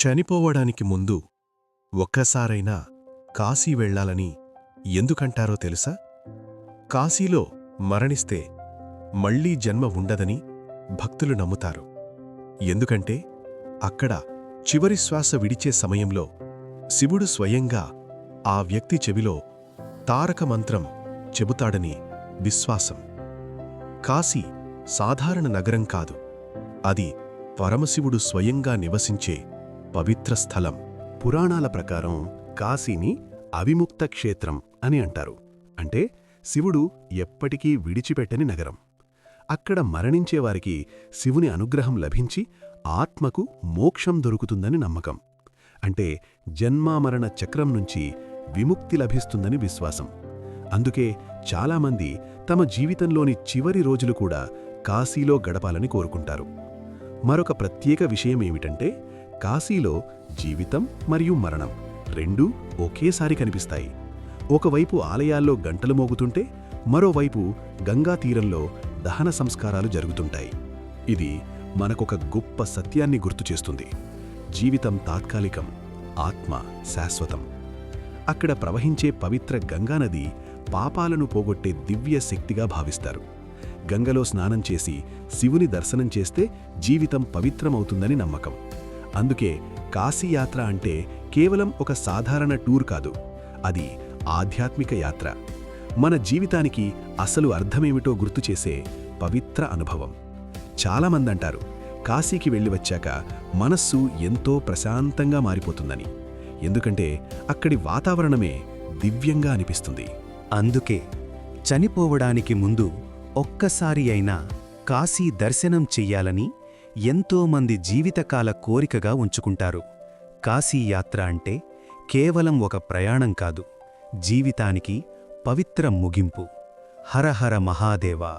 చనిపోవడానికి ముందు ఒక్కసారైనా కాశీ వెళ్ళాలని ఎందుకంటారో తెలుసా? కాశీలో మరణిస్తే మళ్లీ జన్మ ఉండదని భక్తులు నమ్ముతారు. ఎందుకంటే అక్కడ చివరి శ్వాస విడిచే సమయంలో శివుడు స్వయంగా ఆ వ్యక్తి చెవిలో తారక మంత్రం చెబుతాడని విశ్వాసం. కాశీ సాధారణ నగరం కాదు, అది పరమశివుడు స్వయంగా నివసించే పవిత్ర స్థలం. పురాణాల ప్రకారం కాశీని అవిముక్త క్షేత్రం అని అంటారు. అంటే శివుడు ఎప్పటికీ విడిచిపెట్టని నగరం. అక్కడ మరణించేవారికి శివుని అనుగ్రహం లభించి ఆత్మకు మోక్షం దొరుకుతుందని నమ్మకం. అంటే జన్మామరణ చక్రం నుంచి విముక్తి లభిస్తుందని విశ్వాసం. అందుకే చాలామంది తమ జీవితంలోని చివరి రోజులు కూడా కాశీలో గడపాలని కోరుకుంటారు. మరొక ప్రత్యేక విషయమేమిటంటే కాశీలో జీవితం మరియు మరణం రెండూ ఒకేసారి కనిపిస్తాయి. ఒకవైపు ఆలయాల్లో గంటలు మోగుతుంటే మరోవైపు గంగా తీరంలో దహన సంస్కారాలు జరుగుతుంటాయి. ఇది మనకొక గొప్ప సత్యాన్ని గుర్తుచేస్తుంది. జీవితం తాత్కాలికం, ఆత్మ శాశ్వతం. అక్కడ ప్రవహించే పవిత్ర గంగానది పాపాలను పోగొట్టే దివ్య శక్తిగా భావిస్తారు. గంగలో స్నానం చేసి శివుని దర్శనం చేస్తే జీవితం పవిత్రమవుతుందని నమ్మకం. అందుకే కాశీయాత్ర అంటే కేవలం ఒక సాధారణ టూర్ కాదు, అది ఆధ్యాత్మిక యాత్ర. మన జీవితానికి అసలు అర్థమేమిటో గుర్తుచేసే పవిత్ర అనుభవం. చాలామందంటారు కాశీకి వెళ్ళి వచ్చాక మనస్సు ఎంతో ప్రశాంతంగా మారిపోతుందని. ఎందుకంటే అక్కడి వాతావరణమే దివ్యంగా అనిపిస్తుంది. అందుకే చనిపోవడానికి ముందు ఒక్కసారి అయినా కాశీ దర్శనం చెయ్యాలని ఎంతోమంది జీవితకాల కోరికగా ఉంచుకుంటారు. కాశీయాత్ర అంటే కేవలం ఒక ప్రయాణం కాదు, జీవితానికి పవిత్ర ముగింపు. హర హర మహాదేవా.